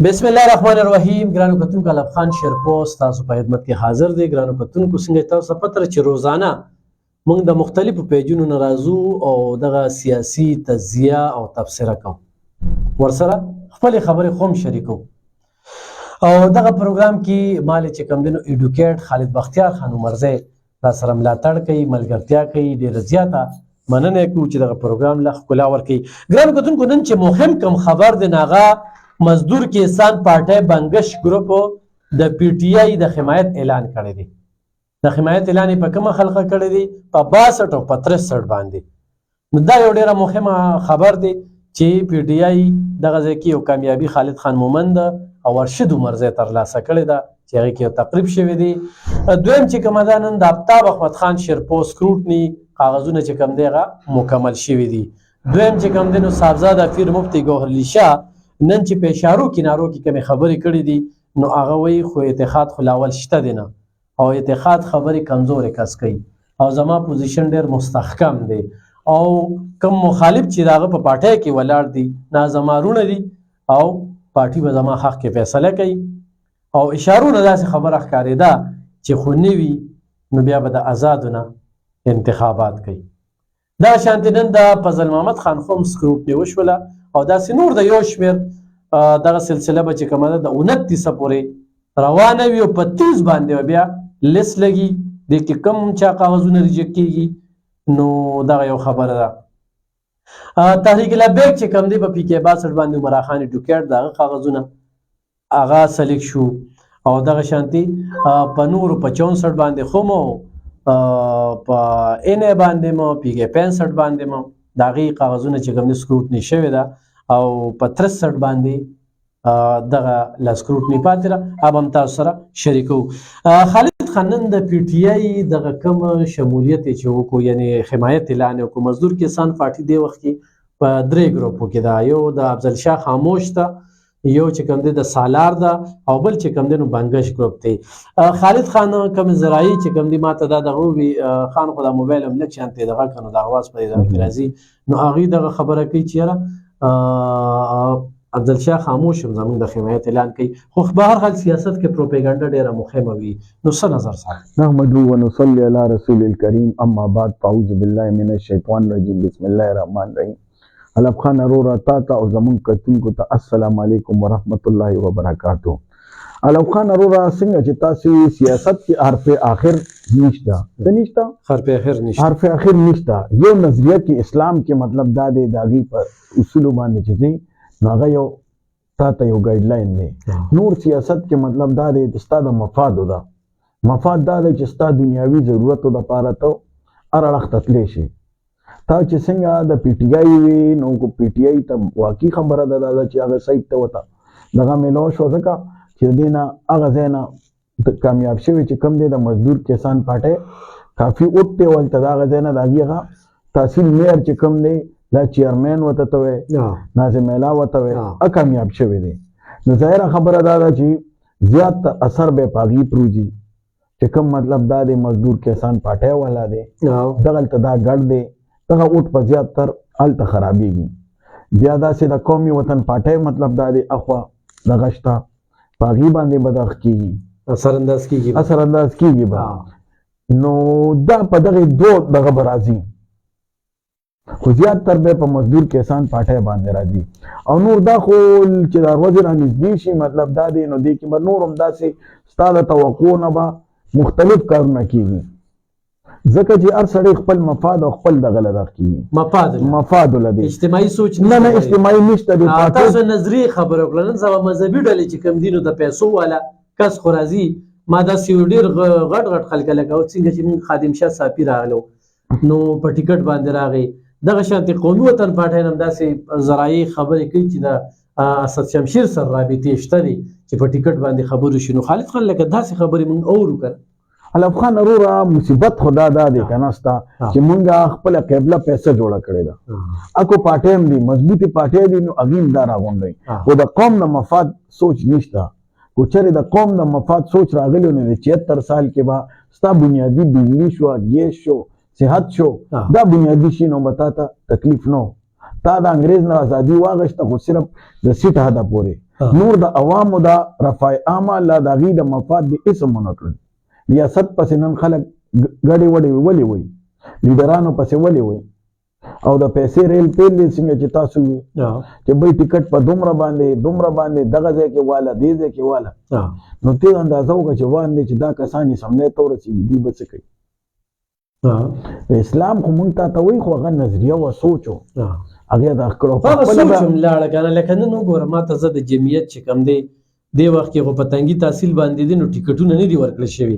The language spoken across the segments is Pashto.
بسم الله الرحمن الرحیم. ګرانو کتونکو الف خان شیرپوسټ تاسو په خدمت کې حاضر دی. ګرانو کتونکو څنګه تاسو پته چې روزانه موږ د مختلفو پیجونو نه راځو او دغه سیاسي تجزیه او تبصره کوو، ورسره خپل خبرې خوم شریکو. او دغه پروګرام کې مال چې کوم دینو ایډوکیټ خالد بختیار خان عمرزی را سره ملاتړ کوي، ملګرتیا کوي، ډېره زیاته مننه کوو چې دغه پروګرام له ښکلا ورکوي. ګرانو کتونکو نن چې مهم کوم خبر دی ناغه مزدور کسان پارټۍ بنګش ګروپ د پی ټی آی د حمایت اعلان کړی دی. د حمایت اعلان په کومه خلقه کړی دی؟ په 62 او په 63 باندې. نو دا یو ډیره مهمه خبر دی چې پی ټی آی دغه ځای کې یو کامیابی خالد خان مومند او ارشد عمرزی ترلاسه کړی ده چې هغه کې یو تقریب شوی دی. دویم چې کومه ده نن د آفتاب احمد خان شیرپوسټ سکروټني کاغذونه چې کوم دی هغه مکمل شوي دي. دویم چې کوم دی نو صاحبزاده پیر مفتی ګوهرعلي شاه نن چې په اشارو کنارو کې کومې خبرې کړې دي نو هغه وایي خو اتحاد خو لاول شته دی نه، او اتحاد خبرې کمزورې کس کوي او زما پوزیشن ډېر مستحکم دی او کم مخالف چې د هغه په پارټۍ کې ولاړ دي نازمارونه دي او پارټي به زما حق کې فیصله کوي. او اشارو نه داسې خبره ښکارېده چې خو نه وي نو بیا به د آزادو نه انتخابات کوي. دا شانتې نن د فضل محمد خان خوم سکروټني وشوله او داسې نور د یو شمېر دغه سلسله به چې کومه ده د 29 پورې روانه وي او په 30 باندې به بیا لیست لګي د کې کم چا کاغذونه ریجیکټ کېږي. نو دغه یو خبره ده. تحریک لبیک چې کوم دی په پی کې 62 باندې عمرا خان ایډوکیټ دغه کاغذونه هغه سلیک شو او دغه شانتي په نورو په 64 باندې خو مو په ان باندې مو پی کې 65 باندې مو دغه کاغذونه چې کوم سکروټني شوی ده او په 63 باندې دغه لا سکروټني پاتې ده اب هم تاسو سره شریکو. خالد خان نن د پی ټی آی دغه کوم شمولیت چې وکړو یعنی حمایت اعلان وکړو مزدور کسان پارټي دی وخت کې په 3 ګروپو کې ده. یو د افضل شاه خاموش ده، یو چې کوم دی د سالار ده او بل چې کوم دی نو بنګش ګروپ دی. خالد خان کوم زراعي چې کوم دی ماته دا دغه وی خان خو د موبایل هم لک شانته دغه کنه د اواز په دغه کې راځي نو هغه دغه خبره کوي چې یاره افضل شاه خاموش هم زموږ د حمایت اعلان کوي. خو په هر حال سیاست کې پروپاګاندا ډیره مهمه وي. نو څه نظر سره نحمدو ونصلي علی رسول الکریم اما بعد فاعوذ بالله من الشیطان الرجیم بسم الله الرحمن الرحیم. الف خان ارورا تا او زمون کتونکو ته السلام علیکم ورحمت الله وبرکاتہ. الف خان ارورا څنګه چې تاسو سیاست کې حرف اخر نشته د نشته حرف اخر نشته حرف اخر نشته. یو نظریه کې اسلام کې مطلب دا دی داغي پر اصول باندې چې دی هغه یو تاته یو ګایډلاین دی. نور سیاست کې مطلب دا دی چې ستاسو مفاد ده، مفاد دا دی چې ستاسو دنیاوي ضرورتو لپاره ته هر اړخ ته تللی شي. تا چې څنګه د پی ټی آی وي نو کو پی ټی آی ته واقعي خبره ده چې هغه سایت ته وته دغه میلو شو ځکه چې دې نه هغه ځای نه کامیاب شوي چې کوم دی د مزدور کسان پارټۍ کافي اوټې ولته د هغه ځای نه د هغې هغه تحصیل میر چې کوم دی دا چیرمین ورته ته وی ناظم اعلی ورته وی کامیاب شوی دی. نو ظاهره خبره دا ده چې زیات اثر به په هغې پروځي چې کوم مطلب دا دی مزدور کسان پارټۍ والا دی دغلته دا ګډ دی دغه اوټ په زیاتر هلته خرابېږي. بیا داسې د قومي وطن پارټۍ مطلب دا دی اخوا دغه شته په هغې باندې به دغه کېږي اثرانداز کېږي به. نو دا په دغې دو دغه به راځي خو زیات تر به په مزدور کسان پارټۍ باندې راځي. او نور دا خو چې دا ورځې رانږدې شي مطلب دا دی نو دې کې به نور هم داسې ستا د توقع نه به مختلف کارونه کېږي ځکه چې هر سړی خپل مفاد او خپل دغه له دغه کېږي مفاد ولدي اجتماعي سوچ نه اجتماعي نشته دی. تاسو نظري خبره وکړه نن سبا مذهبي ډلې چې کوم دینو د پیسو والا کس خو راځي ما داسې ډېر غټ غټ خلک لکه څنګه چې موږ خادم شاه صافي راغلو نو په ټیکټ باندې راغی دغه شانتي قومي وطن پارټۍ هم داسې زراعي خبرې کوي چې د اسد شمشیر سره رابطې شته دي چې په ټیکټ باندې خبرې شي. نو خالد خان لکه داسې خبرې موږ اورو که الف خان ارورا مصیبت خدا دا دی که نه ستا چې مونږ خپله قبله پیسه جوړه کړې ده اکو پارټۍ هم دي مضبوطې پارټۍ دي نو هغې هم دا راغونډوي خو د قوم د مفاد سوچ نشته. کو چېرې د قوم د مفاد سوچ راغلی نو د 76 سال کې به ستا بنیادي بجلي شوه ګیس شو صحت شو دا بنیادی شي نو به تا ته تکلیف نه تا د انګريز نه ازادي واغشته خو صرف د سیټ هدا پورې نور د عوامو د رفع عامه لا د غي د مفاد د اسم منکړ ریاست پس نن خلک غړي وړي ولي وي لیډرانو پس ولي وي او د پیسې ریل پیل دې څنګه چې تاسو وي چې به ټیکټ په دومره باندې دغه ځای کې والا دې ځای کې والا نو ته اندازه وکړه چې باندې چې دا کسان سمنے تور سي دي بس کوي اسلام خو مونږ ته وایي خو هغه نظریه و سوچو هغه د خپل سوچم لاړه کنه لکه نن وګوره ما ته زه د جمعیت چې کم دی د وخت کې خو پتنګي تحصیل باندې دي نو ټیکټونه نه دي ورکړل شوی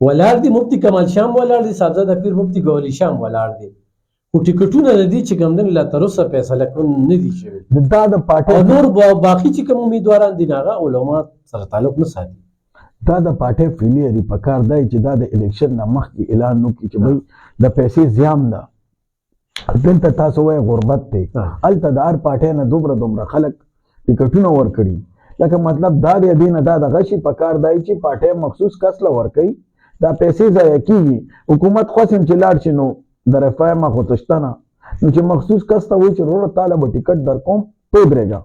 ولار دي مفتی کمال شام ولار دي صاحبزاده پیر مفتی ګولی شام ولار دي او ټیکټونه د دې چې کم دن لا تر اوسه فیصله کړو نه دي شوی دا د پارټي نور باقي چې کوم امیدواران دي هغه علما سره تعلق نه ساتي دا د پارټي فیلیری په کار دی چې دا د الیکشن نه مخکې اعلان وکړي چې بھئی د پیسې زیام ده دلته تاسو وایي غربت دی هلته د هر پارټۍ نه دومره خلک ټیکټونه ورکړي لکه مطلب دا دی دې نه دا دغه شي په کار دی چې پارټۍ مخصوص کس له ورکوي دا پیسې ضایع کېږي حکومت خواسم چې لاړ شي نو د رفاه ما خو تشته نه نو چې مخصوص کس ته وایي چې وروره تاله به ټیکټ در کوم پوه درېږه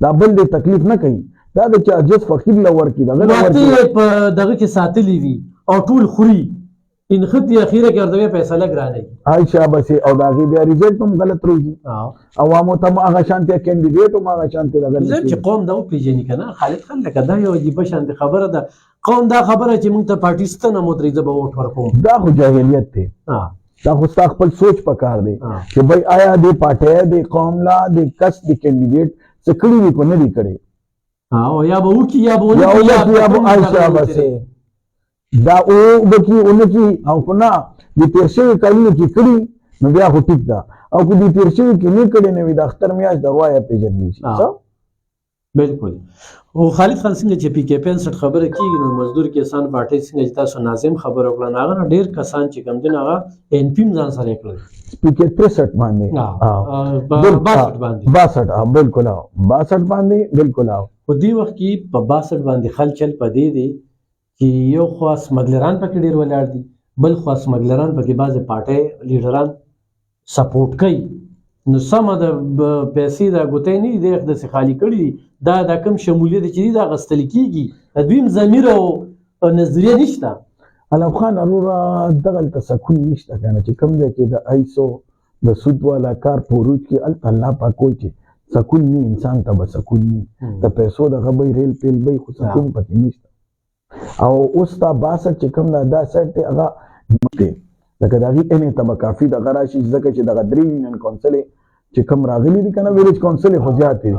دا بل دې تکلیف نه کوي دا د چارجز فقیر لور کی دغه ماته په دغه کې ساتلی وي او ټول خوري ان خطي اخیره کې ورته فیصله ګرانه عائشہ بس او داغي بیا ریزلټ هم غلط روزي عوامو ته هغه شانتي کینډیډیټ هم هغه شانتي دغه چې قوم دا پیژني کنه خالد خان لکه دا یو عجیب شانتي خبره ده قوم دا خبره چې موږ ته پاکستان مدريزه به ووټ ورکوم دا خو جاهلیت دی دا خو ستا خپل سوچ پکار دی چې بھئی آیا دی پارټي دی قوم لا دی کس دی کینډیډیټ څه کړی وي کو نه دی کړی او یا به وکی یا به عائشہ بس دا او بکی اونکی او کنا د تیرشوی کلونو کې کړي نو بیا خو ټیک ده او که د تیرشوی کې نه کړي نو د اختر میاشت د روايه پیژندلی شي بالکل او خالد خان څنګه چې پی کې 65 خبره کیږي نو مزدور کسان پارټي څنګه چې تاسو ناظم خبره وکړه هغه ډیر کسان چې کم دین هغه ان پی ځان سره کړل پی کې 63 باندې 62 بالکل 62 باندې بالکل په دې وخت کې په 62 باندې خلچل پدې دي چې یو خاص مګلران پکې ډیر ولاړ دي بل خاص مګلران پکې بعضه پارټي لیډران سپورټ کوي نو سمه د پیسې د غوتې نه دی د خالی کړي دا د کم شمولیت چې دا غستل کیږي د دویم ضمیر او نظریه نشته علم خان ارورا دغه تسکون نشته کنه چې کوم دی چې د ایسو د سود والا کار پوروج کې الله پاک کوئی چې سکون نی انسان ته به سکون نی د پیسو د غبې ریل پیل به خو سکون پکې نشته او اوس تا 62 چې کوم دا سټ ته هغه لکه دا غي انه ته کافي د غراشي ځکه چې د دریم یونین کونسل چې کوم راغلي دي کنه ویلیج کونسل خو زیات دي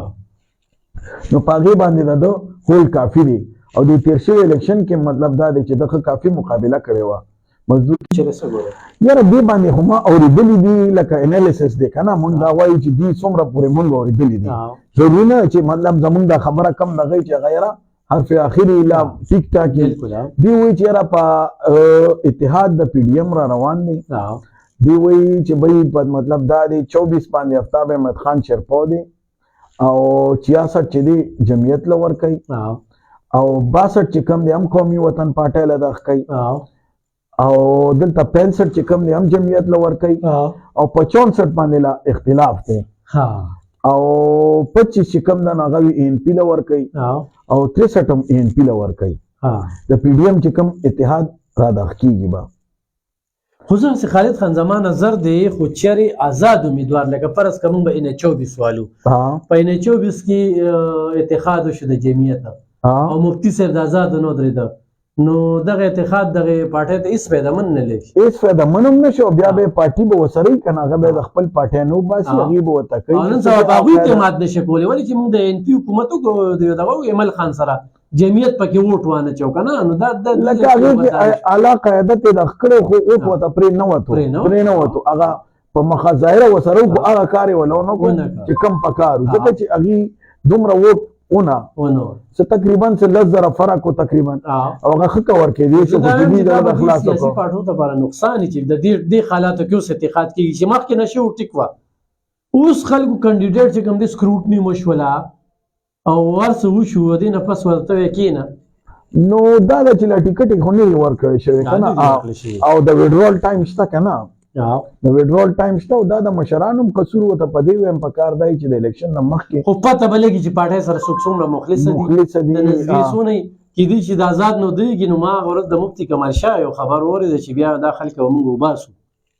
نو پاغي باندې دا هول کافي دي او د تیرشي الیکشن کې مطلب دا دی چې دغه کافي مقابله کړې و مزدور چې رسو ګوره یاره دې باندې هم اوریدلې دي لکه انالیسس دي کنه مونږ دا وایي چې دې څومره پورې مونږ اوریدلې دي ضروري نه چې مطلب زمونږ دا خبره کم نه غي چې غیره حرف اخیری لا ټیک ټاک دی وی چې را په اتحاد د پی ډی ایم را روان دي دی وی چې بې په مطلب دا دی 24 باندې آفتاب احمد خان شرپو دی او 66 چې دی جمعیت لور کوي او 62 چې کم دی هم قومي وطن پارټي له داخ کوي او دلته 65 چې کم دی هم جمعیت لور کوي او 65 باندې لا اختلاف دی او 25 چې کم دا هغه ان پی لور کوي او 63 هم ان پی لور کوي د پی ډی ایم چې کم اتحاد را داخ کیږي با خو زه خالد خان زما نظر دی خو چیرې آزاد امیدوار لکه فرض کوم به ان 24 والو په ان 24 کې اتحاد شو د جمعیت او مفتی صاحب د آزاد نو درېده نو دغه اتحاد دغه پارټي ته هیڅ فایده من نه لګي هیڅ فایده منم نشو بیا به پارټي به وسري کنه هغه به خپل پارټي نو باسي هغه به وته کوي نن سبا هغه اعتماد نشي کولای ولی چې موږ د ان پی حکومت کو دغه ایمل خان سره جمعیت پکې ووټ وانه چو کنه نو دا لکه هغه اعلی قیادت د خکړو خو او وته پرې نه وته هغه په مخه ظاهره وسره خو هغه کار ولونه کو چې کم پکارو ځکه چې هغه دومره ووټ ونه څه تقریبا څه لزر فرق تقریبا او هغه خکه ورکې دي چې په دې د اخلاص سیاسي پارټو ته لپاره نقصان چې د دې حالاتو کې اوس اتحاد کېږي چې مخکې نشو ټیکوا اوس خلکو کاندیډیټ چې کوم د سکروټنی مشولا او ورسو وشو د نه پس ورته کېنه نو دا چې لا ټیکټ خو نه ورکړی شوی کنه او د ویډرول ټایم شته کنه د وډرول ټایم شته او دا د مشرانو قصور وته پدې ویم په کار دی چې د الیکشن نه مخکې خو پته بلګي چې پارټي سره څوک څومره مخلص دي د نسبي سونه کې دي چې د آزاد نو دیږي نو ما ورځ د مفتی کمال شاه یو خبر اورید چې بیا دا خلک موږ وباسو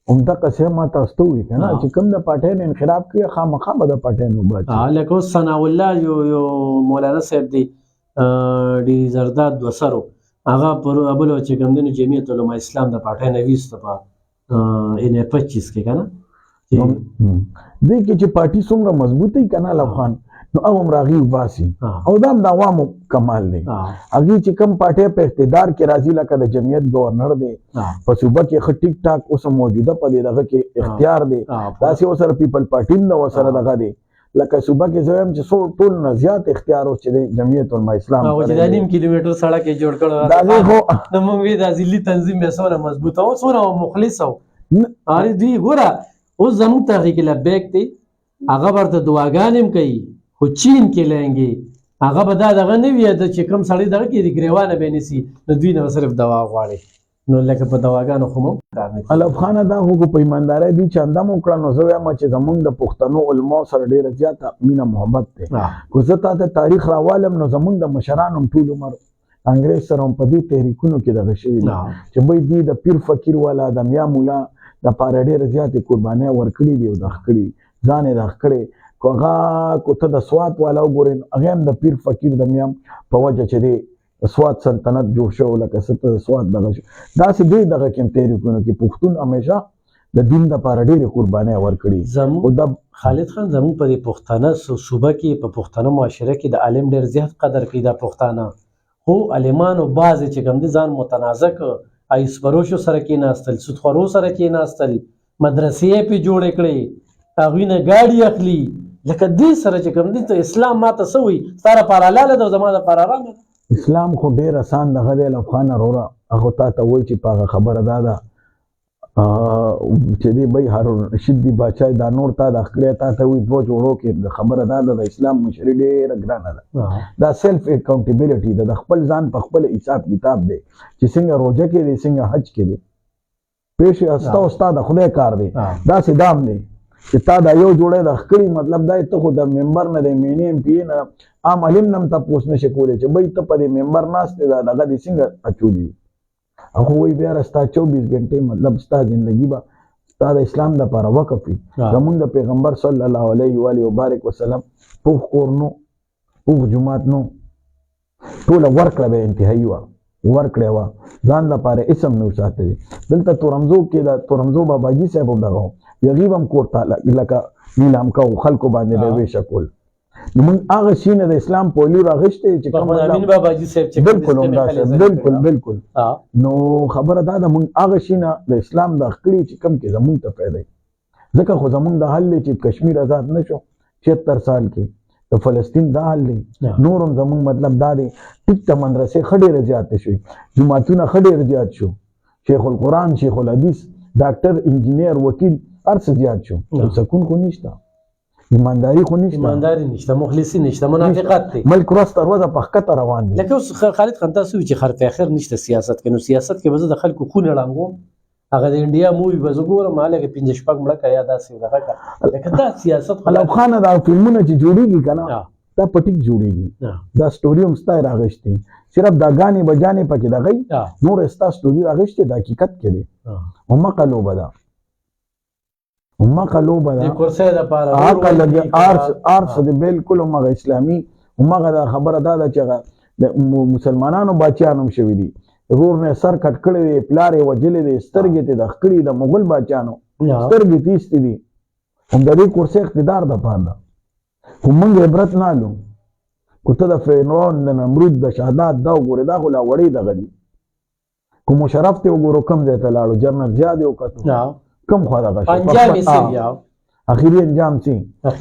همدا قسم ما تاسو ته وی کنه چې کوم د پټین انقلاب کې خامخا به د پټین وباسي لکه ثنا الله یو مولانا صاحب دی ډي زرداد وسرو هغه پر ابلو چې کوم د جمعیت علماء اسلام د پټین ویست په ان 25 کې کنه دې کې چې پارټي څومره مضبوطی کنه لفخان نو هغه راغي وباسي او دا د عوامو کمال دی هغه چې کوم پارټي په اقتدار کې راځي لکه د جمعیت گورنر دی په صوبه کې خ ټیک ټاک اوس موجوده په دغه کې اختیار دی داسې اوسره پیپل پارټي نو وسره دغه دی لکه صوبه کې زویم چې ټول نه زیات اختیار اوس چې جمعیت علماء اسلام او چې د نیم کیلومتر سړک یې جوړ کړو دا خو نو موږ وی د ځلی تنظیم به سره مضبوط او سره مخلص او اره دی ګوره اوس زموږ تحریک لبیک دی هغه ورته دعاګانې کوي خو چین کې لنګي هغه به دا دغه نه وي چې کوم سړی دغه کې د ګریوانه به نسی نو دوی نه صرف دوا غواړي نو لکه په دواګانو خو مو کار نه کوي الف خان دا خو په ایمانداري دي چاندا مو کړه نو زه وایم چې زمونږ د پښتنو علماء سره ډیره زیاته مینا محبت ده کو زه ته تاریخ راوالم نو زمونږ د مشرانو ټول عمر انګريز سره په دې تحریکونو کې دغه شوی چې به دې د پیر فقیر والا د میا مولا د پاره ډیره زیاته قرباني ورکړي دي او د خکړي ځان یې د خکړي کوغه کوته د سوات والا وګورئ هغه هم د پیر فقیر د میام په وجه چې دی سوات سلطنت جوړ شو لکه ست سوات دغه دا سې دی دغه کوم تحریکونو کې پښتون همیشه د دین د پاره ډېر قرباني ورکړي او د خالد خان زمو په پښتانه صوبه کې په پښتنو معاشره کې د عالم ډېر زیات قدر کوي د پښتانه خو عالمانو بعض چې کوم دي ځان متنازع ک ایس پروشو سره کې ناستل سودخورو سره کې ناستل مدرسې په جوړ کړي هغه نه گاډي اخلي لکه دې سره چې کوم دي ته اسلام ماته سوی ستاره پارالاله د زمانه پارارام اسلام خو ډیر آسان دغه دی لفخان رورا هغه ته وای چې پاغه خبره ده چې دی به هارون رشید دی بچای دا نور تا د خکړه تا وی دوه جوړو کې خبره ده د اسلام مشری ډیر ګرانه ده دا سیلف اکاونټیبিলিټي د خپل ځان په خپل حساب کتاب دی چې څنګه روزه کې دی څنګه حج کې دی پېښه استا استاد خدای کار دی دا سیدام دی چې تا دا یو جوړه د خکړی مطلب دا ته خو د ممبر نه د مینې ام پی نه عام علم نم تاسو نشي کولای چې به ته په دې ممبر ناشته دا دغه د څنګه اچولي هغه وی بیا راستا 24 غنټه مطلب ستا ژوندۍ با ستا د اسلام د لپاره وقف وي زمونږ د پیغمبر صلی الله علیه و آله وبارک وسلم په کورنو په جمعات نو ټول ورکړه به انتهایی وا ورکړه وا ځان لپاره اسم نو ساتي دلته تورمزو کې دا تورمزو باباجي صاحب دغه یغیب هم کوړه لکه نیلام کو خلکو باندې به وشکول نو موږ هغه شینه د اسلام پولی راغشته چې کوم امین باباجي صاحب چې بالکل نو خبره دا ده موږ هغه شینه د اسلام د خکړی چې کم کې زموږ ته پیدا ځکه خو زموږ د حل چې کشمیر آزاد نشو 76 سال کې د فلسطین دا حل نورم زموږ مطلب دا دی ټیک ته مدرسې خډېره زیات شوي جماعتونه خډېر زیات شو شیخ القرآن شیخ الحدیث ډاکټر انجینیر وکیل ارس زیات شو سکون خو نشته ایمانداری خو نشته ایمانداری نشته مخلصی نشته منافقت دی ملک راست روزه په خطر روان دي لکه اوس خالد خان تاسو چې خرف اخر نشته سیاست کې نو سیاست کې به د خلکو خون لړنګو هغه د انډیا مووی به زګورم مالګه 15 شپږ مړه کیا داسې دغه لکه دا سیاست الف خان دا فلمونه چې جوړیږي کنه دا پټیک جوړیږي دا سټوري هم ستای راغشتي صرف دا غاني بجاني پکې دغه نور استا سټوري راغشتي د حقیقت کې دي هم قلوب ده هم قلوب ده د کورسه د پاره عقل د ارس د بالکل هم اسلامي هم دا خبره ده چې د مسلمانانو بچیانو شوی دي رور نه سر کټ کړی دی پلارې وجلې دی سترګې ته د خکړی د مغول بچیانو سترګې تیستې دي هم د دې کورسه اقتدار د پاره هم موږ عبرت نه لو کوته د فرعون د نمرود د شهادت دا وګوره دا غلا وړي د غدي کوم شرف ته وګورو کم ځای ته لاړو جنرال زیاد یو کتو کم خو دا غش انجام یې بیا اخیری انجام سي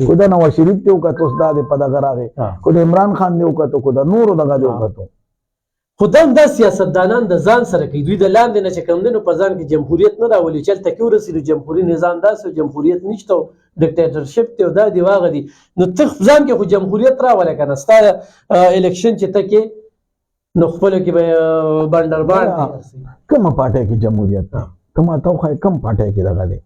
کو دا نواز شریف ته وکړو اوس دا په دغه راغی کو د عمران خان دی وکړو کو دا نور دغه دی وکړو خدام د سیاستدانان د ځان سره کوي دوی د لاندې نه چکم دنو په ځان کې جمهوریت نه راولي چلته کې ورسېږي جمهوریت نظام داسې جمهوریت نشته ډیکټیټرشپ ته دا دی واغ دي نو ته ځان کې خو جمهوریت راولې کنه ستاره الیکشن چې تکي نو خپل کې به بندر باندې کومه پارټي کې جمهوریت ته ما ته خو کم پټه کې دغه دی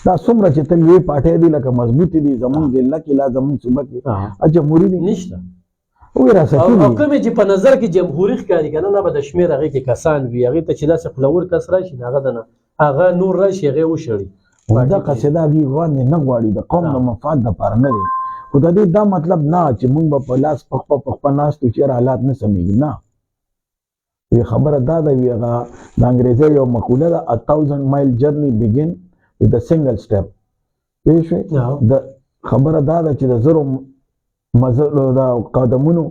دا څومره چې تل وی پټه دی لکه مضبوطی دي زمونږ ضلع کې لا زمونږ صوبه کې جمهوریت دي نشته وې را سکی او کومې چې په نظر کې جمهوریت ښکاري کنه نه به د شمیر هغه کې کسان وي هغه ته چې داسې خلور کس راشي هغه دنه هغه نور راشي هغه وشړي دا قصیده وی غواړي نه غواړي د قوم د مفاد لپاره نه دی خو د دې دا مطلب نه چې موږ به په لاس په ناستو چې حالات نه سمېږي نه وی خبره دا ده وی هغه د انګریزي یو مقوله ده 1000 mile journey begin with a single step پوه شوې د خبره دا ده چې د زرو د قدمونو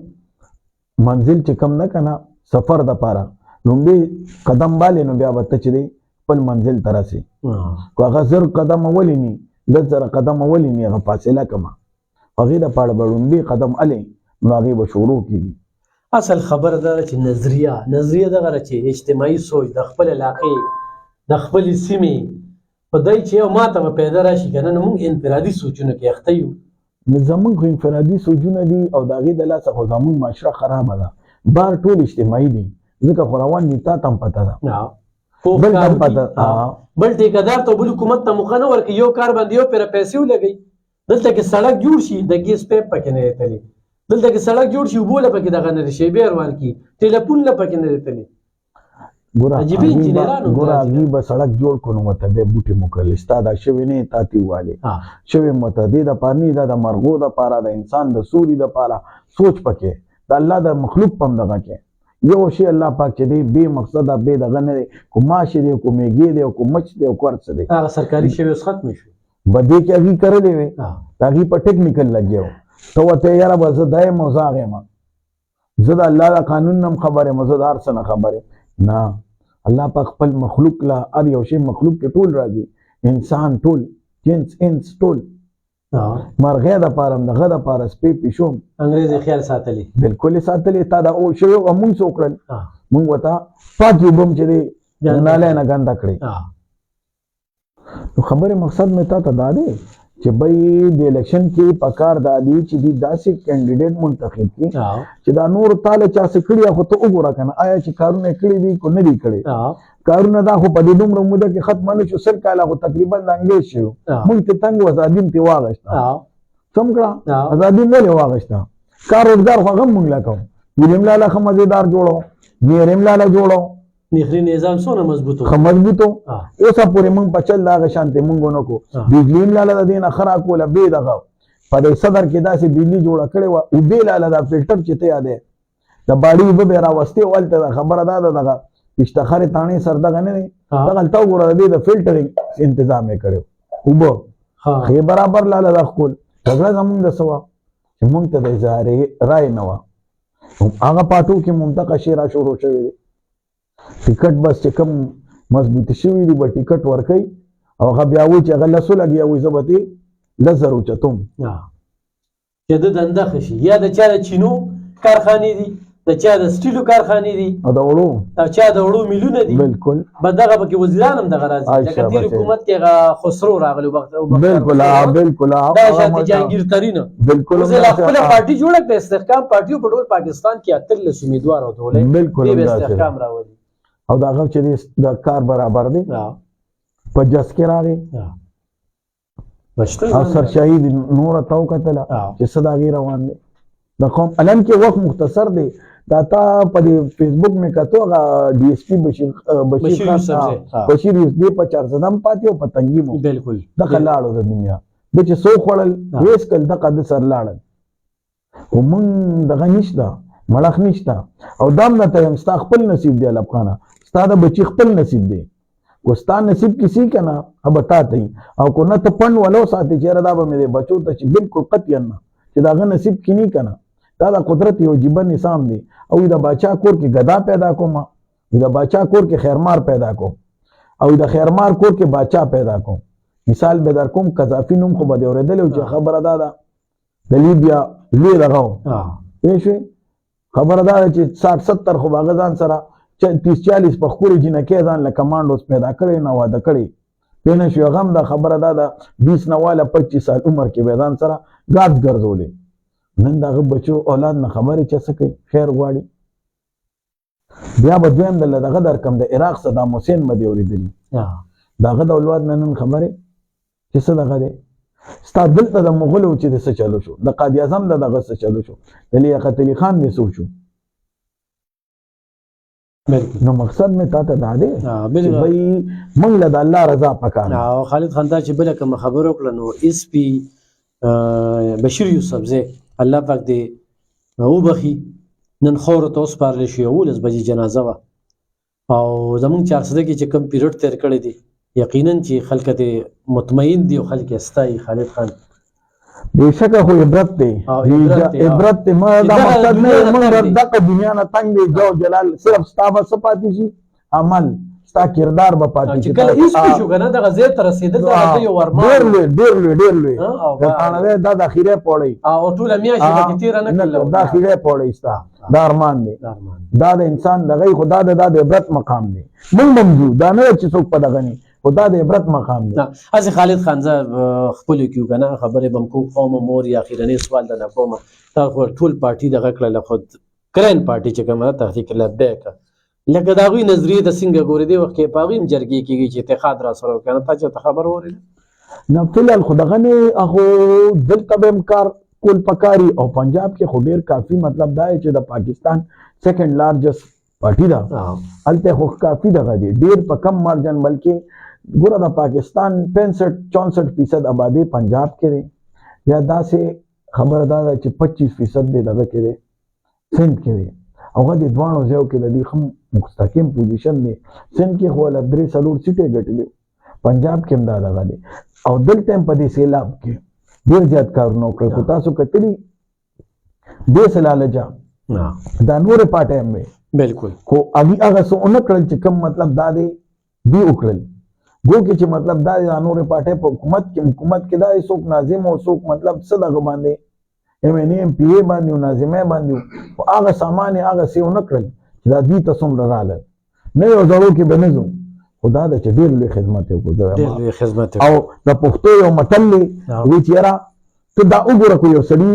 منزل چې کم نه کنه سفر د پاره لومړی قدم باندې نو بیا به ته چې دی خپل منزل ته راسې که هغه زر قدم اولی ني 10,000 قدم اولی ني هغه فاصله کمه هغې دپاره به لومړي قدم الې نو هغې به شروع کېږي اصل خبره دا چې نظریه دغه چې اجتماعي سوچ د خپل علاقې د خپل سیمې په دای چې یو ماته به پیدا راشي کنه نو موږ انفرادي سوچونه کې اخته یو زمونږ خو انفرادي سوچونه دي او د هغې د لاسه خو زمونږ معاشره خرابه ده بار ټول اجتماعي دي ځکه خو روان دي تا ته هم پته ده بل هم پته بل ټیکهدار ته بل حکومت ته موقع نه ورکوي یو کار باندې یو پېره پیسې ولګوي دلته کې سړک جوړ شي د ګیس پیپ پکې نه راتلی دلته کې سړک جوړ شي اوبه له پکې دغه نه شیبې روان کړي ټیلیفون له پکې نه راتلی ګوره هغې به سړک جوړ کړو نو ورته بیا بوټې موکړلې ستا دا شوې نه تا تی ووالې شوې مو ته دې دپاره نه دا د مرغو دپاره د انسان د سوري دپاره سوچ پکې د الله د مخلوق په هم دغه کې یو شی الله پاک چې دی بې مقصده بې دغه نه دی کو ماشې دی کو میږې دی کو مچ دی کو هر څه دی هغه سرکاري شوی اوس ختمې شوې بدې کې هغې کرلې وې د هغې په ټیکنیکل لګیا و ته ورته یاره به زه دا یم او زه هغه یم زه د الله د قانون نه هم خبر یم زه د هر څه نه خبر یم نه الله پاک خپل مخلوق لا هر یو شی مخلوق کې ټول راځي انسان ټول جنس انس ټول مرغۍ دپاره هم دغه دپاره سپی پیشو انګریز یې خیال ساتلی بلکل یې ساتلی تا دا او شوی او مونږ څه وکړل مونږ ورته پاکې اوبه هم چې دی نالی نه ګنده کړې نو خبرې مقصد مې تا ته دا دی چې بھائی د الیکشن کې پکار دا دی چې دی داسې کینډیډیټ منتخب کړي چې دا نور تاله چا څه کړي خو ته وګوره کنه آیا چې کارونه کړي دي کو نه دي کړي کارونه دا خو په دې دومره موده کې ختم نه شو 100 کاله خو تقریبا د انګلیس شو مونږ ته تنګ وزادیم تی واغښتا سم کړه ازادي مولې واغښتا کار روزګار خو هم مونږ لا کوم ویلیم لاله خو مزیدار جوړو نیریم لاله جوړو نخري نظام څونه مضبوطو مضبوطو اوسه پورې مونږ په چل دغه شانتې مونږ ونه کو بجلی لاله د دې نه خرا کوله بې دغه په دې صدر کې داسې بجلی جوړه کړې وه اوبې لاله دا فلټر چې ته یادې د باډي اوبه به یې راوستې ولته دا خبره دا ده دغه پشتخرې تاڼې سر دغه نه دی دغلته وګوره د دې د فلټرینګ انتظام یې کړی اوبه ښې برابر لاله دا ښکول جګړه زمونږ د څه وه چې مونږ ته د اظهار رای نه وه هغه پاټو کې منطقه شی را شروع شوی دی ټیکټ بس چې کوم مضبوطی شوي دي به ټیکټ ورکوي او هغه بیا وایي چې هغه لسو لګیا وایي زه به دې 10,000 اوچتوم چې د دنده ښه شي یا د چا د چینو کارخانې دي د چا د سټیلو کارخانې دي او د وړو او چا د وړو میلونه دي بالکل به دغه پکې وزیران هم دغه راځي لکه تېر حکومت کې هغه خسرو راغلی بالکل بالکل دا شانتي جهانګیر ترینه بالکل زه خپله پارټي جوړه کړه استحکام پارټي په ټول پاکستان کې 13 امیدوار او ټولې بالکل استحکام راولي او دا هغه چې د کار برابر دی په جس کې راغی او سرشاهي نور ته وکتله چې څه د هغې روان دی د قوم علم کې وخت مختصر دی دا تا په دې فیسبوک مې کتو هغه ډي ایس پي بشیر یوسف دی په 400 هم پاتې او په تنګي مو بالکل دغه لاړو د دنیا د چې څو خوړل ویس کل دغه د سر لاړل خو مونږ دغه نشته مړخ نشته او دام نه ته یم ستا خپل نصیب دی الافغانه ستا د بچي خپل نصیب دی کو ستا نصیب کسی که نه اب تا ته او کو نه ته پند ولو ساتي چېرې دا به مې د بچو ته چې بالکل قطعا نه چې د هغه نصیب کې نه که نه دا د قدرت یو عجیبه نظام دی او د باچا کور کې ګدا پیدا کوم د باچا کور کې خیرمار پیدا کوم او د خیرمار کور کې باچا پیدا کوم مثال به در کوم قذافي نوم خو به دې اورېدلی چې خبره دا ده د لیبیا لوی دغه و پوه شوې خبره دا ده چې 60-70 خو به هغه ځان سره 30-40 په ښکلې جینکۍ ځان له کمانډوس پیدا کړی نه واده کړی پوه نه شوې هغه هم دا خبره دا ده 20 نه واله 25 سال عمر کې به ځان سره ګاز ګرځولې نن دغه بچو اولاد نه خبرې چې څه کوي خیر غواړي بیا به دویم دله دغه درکم د عراق صدام حسین به دې اورېدلي داغه د اولاد نن خبره چې څه دغه دی ستا دلته د مغولو چې د څه چلو شو د قائد اعظم دغه څه چلو شو د لیاقت علي خان دې څه شو نو مقصد مې تا ته دا دی چې بھائی موږ له د الله رضا پکار او خالد خاندار چې بل کوم خبر وکړه نو اس پی بشیر یوسف زه الله پاک دې او بخي نن خور ته اوس پارل شي 11 بجې جنازه وا او زمون 400 کې چې کم پیریډ تیر کړی دی یقینا چې خلک ته مطمئن دي او خلک استای خالد خان बेशक हो इब्रत थे इब्रत थे मदा मकसद ने मंगरदा का दुनिया ना तंग दे जो जलाल सिर्फ स्ताबा सपाती जी अमल स्ता किरदार बपाती چې کله هیڅ شو کنه د غزې تر رسیدل دا یو ورما ډېر لوی دا کانه دا د اخیره پوړی او ټول میاشي کې تیر نه کړل دا اخیره پوړی ستا دا ارمان دی دا د انسان دغه خدا د عبرت مقام دی موږ موجود دا نه چې څوک په دغه نه خدا د عبرت مقام دی از خالد خان ز خپل کیو کنه خبره بم کو قوم مور یا اخیرنی سوال د کوم تا ټول پارټي دغه کړل خود کرین پارټي چې کومه تحقیق لبیک لکه دا غوی نظریه د څنګه ګورې دی وخت کې پاغیم جرګي کېږي چې اتحاد را سره کنه تا چې خبر اورې نه فلال خدغه نه اخو دلته به امکار کول پکاري او پنجاب کې خو ډیر کافي مطلب دا چې د پاکستان سیکنډ لارجست پارټي دا الته خو کافي دغه دی ډیر په کم مارجن بلکې ګوره د پاکستان 65-64% آبادی پنجاب کې دی یا داسې خبردار چې 25% دی دغه کې دی سند کې دی او د دوانو ځایو کې د دې هم مستقیم پوزیشن دی سند کې خو له 3 سیټې ګټلې پنجاب کې هم دا دغه دی او دلته په دې سیلاب کې ډیر زیات کارونه وکړل خو تاسو کتلی دې سلالجا دا نور پټه مې بالکل خو هغه څه اون کړل چې کوم مطلب دا دی دی وکړل گو کې چې مطلب دا دی نور پټه په حکومت کې دا څوک ناظم او څوک مطلب څه دغه باندې ایم ان ایم پی ای باندې ناظمه باندې او هغه سامان هغه څه اون کړل چې دا دې تاسو رااله نه یو ضرور کې بنځو خدا د ډېر لوی خدمت وکړو او د پښتو یو متل وی چیرې ته دا وګوره کو یو سړي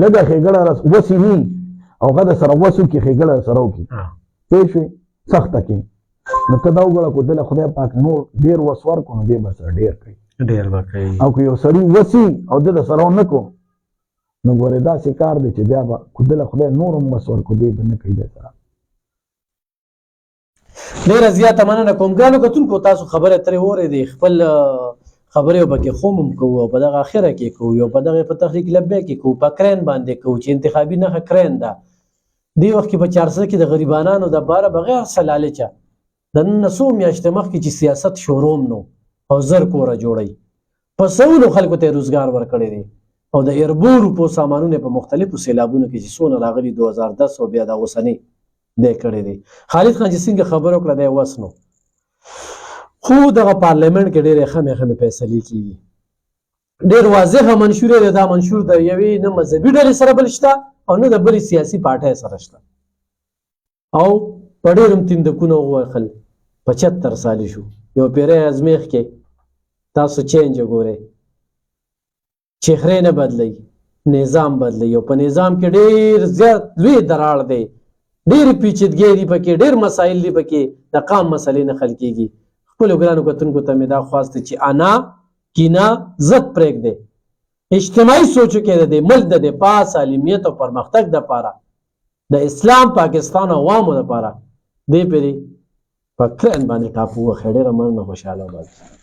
لږه خېګړه وسی ني او غدا سره وسو کې خېګړه سره وکي پېښې سخت کې نو ته دا وګوره کو دله خدای پاک نور ډېر وسور کو نو دې بس ډېر کوي او که یو سړي وسی او د سره نه کو نو ګوره دا کار دی چې بیا به دله خدای نور هم وسور کو دې نه کوي د سره ډیره زیاته مننه کوم ګرانو کتونکو تاسو خبره ترې اورېدې خپل خبرې وبکې خوم هم کوو په دغه اخره کې کوو یو په دغه په تحریک لبیک کې کوو په کرین باندې کوو چې انتخابي نښه کرین ده دې وخت کې په 400 کې د غریبانانو د باره بغیر سلالچه د نن څو میاشتې مخکې چې سیاست شوروم نو او زر کوره جوړی په سونو خلکو ته روزګار ورکړی دی او د اربورو په سامانونو په مختلفو سیلابونو کې چې څونه راغلي 2010 او بیا د اوسنۍ دی کړی دی خالد خان چې څنګه خبر وکړه دی وسنو خو دغه پارلیمنت کې ډېرې خمې فیصلې کېږي ډېر واضح منشور دی دا منشور د یوې نه مذهبي ډلې سره بل شته او نه د بلې سیاسي پارټۍ سره شته او په ډېر هم تندکونه ووهل 75 سالې شو یو پیری ازمیخ کې تاسو چینج وګورئ چهرې نه بدلی نظام بدلی او په نظام کې ډېر زیات لوی دراړ دی ډېر پیچیدګي دي پکې ډېر مسایل دي پکې د قام مسلې نه حل کېږي خپلو ګرانو کتونکو ته مې دا خواست چې انا کینا زد پرېږدئ اجتماعي سوچو کې د دې ملک د دفاع سالمیت او پرمختګ دپاره د اسلام پاکستان عوامو دپاره دې پرې په کرن باندې ټاپو وخی ډېره مننه خوشحاله وباسئ